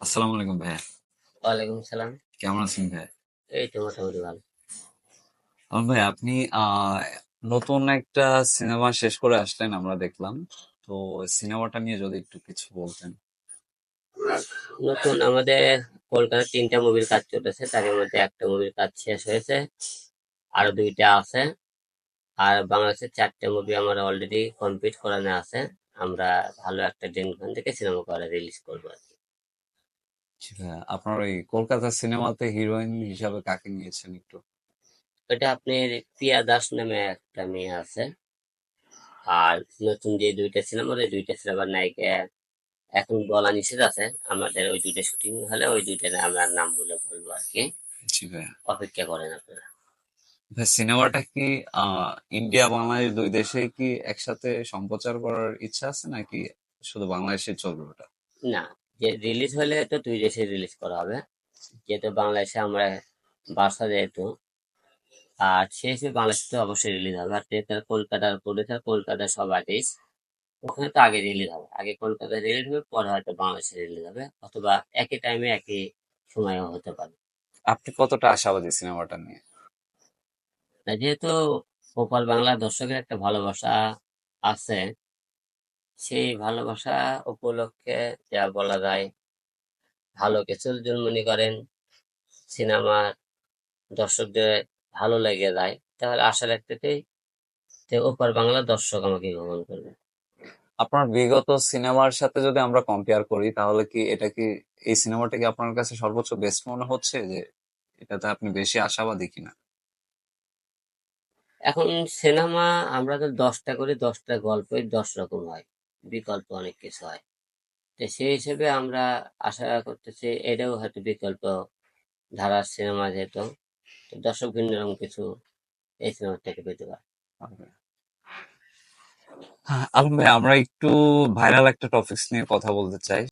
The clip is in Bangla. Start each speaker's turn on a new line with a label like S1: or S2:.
S1: আসসালামু আলাইকুম ভাইয়া।
S2: ওয়ালাইকুম সালাম।
S1: কেমন আছেন ভাইয়া?
S2: এই তো মোটামুটি ভালো।
S1: ভাই আপনি নতুন একটা সিনেমা শেষ করে আসলেন আমরা দেখলাম। তো সিনেমাটা নিয়ে যদি একটু কিছু বলতেন।
S2: নতুন আমাদের কলকাতায় 3টা মুভির কাজ চলতেছে, তার মধ্যে একটা মুভির কাজ শেষ হয়েছে, আরো 2টা আছে। আর বাংলাদেশের 4টে মুভি আমার অলরেডি কমপ্লিট করানো আছে। আমরা ভালো একটা দিন থেকে সিনেমা করে রিলিজ করবো আর কি।
S1: জি ভাইয়া, আপনার ওই কলকাতা সিনেমাতে হিরোইন হিসাবে কাকে নিয়েছেন একটু?
S2: এটা আপনার প্রিয়া দাস নামে একটা মেয়ে আছে। আর নতুন যে 2টা সিনেমা, ওই 2টা সিনেমার নায়িকা এখন বলা নিষেধ আছে। আমাদের ওই 2টা শুটিং হলে ওই 2টা আমরা নামগুলো বলবো আর কি।
S1: জি ভাইয়া।
S2: অপেক্ষা করেন আপনারা।
S1: ভাই সিনেমাটা কি ইন্ডিয়া বাংলাদেশ দুই দেশে কি একসাথে সম্প্রচার করার ইচ্ছা আছে নাকি শুধু বাংলাদেশে চলবে ওটা?
S2: না, যে রিলিজ হলে তো 2 দেশে রিলিজ করা হবে। যেহেতু বাংলাদেশে আমরা বাসা যেহেতু, আর সে হিসেবে বাংলাদেশে তো অবশ্যই রিলিজ হবে। আর যেহেতু কলকাতার প্রডিউসার, কলকাতার সব আর্টিস্ট, ওখানে তো আগে রিলিজ হবে। আগে কলকাতায় রিলিজ হবে, পরে হয়তো বাংলাদেশে রিলিজ হবে, অথবা একই টাইমে একই সময়ও হতে পারে।
S1: আপনি কতটা আশাবাদী সিনেমাটা নিয়ে?
S2: আর যেহেতু ওপার বাংলা দর্শকের একটা ভালোবাসা আছে, সেই ভালোবাসা উপলক্ষে যা বলা যায়, ভালো কিছু যদি মনে করেন সিনেমা দর্শকদের ভালো লেগে যায়, তাহলে আশা রাখতেই যে ওপার বাংলা দর্শক আমাকে গ্রহণ করবে।
S1: আপনার বিগত সিনেমার সাথে যদি আমরা কম্পেয়ার করি তাহলে কি এটা কি এই সিনেমাটা কি আপনার কাছে সর্বোচ্চ বেস্ট মনে হচ্ছে যে এটাতে আপনি বেশি আশাবাদী কিনা?
S2: এখন সিনেমা, আমরা তো 10টা করি, 10টা গল্পই 10 রকম হয়, বিকল্প অনেক কিছু হয়। তো সেই হিসেবে আমরা আশা করতেছি এটাও হয়তো বিকল্প ধারার সিনেমা, যেহেতু তো দর্শক ভিন্ন রকম কিছু এই সিনেমা থেকে পেতে পারে।
S1: হ্যাঁ, আলম ভাই আমরা একটু ভাইরাল একটা টপিকস নিয়ে কথা বলতে চাই।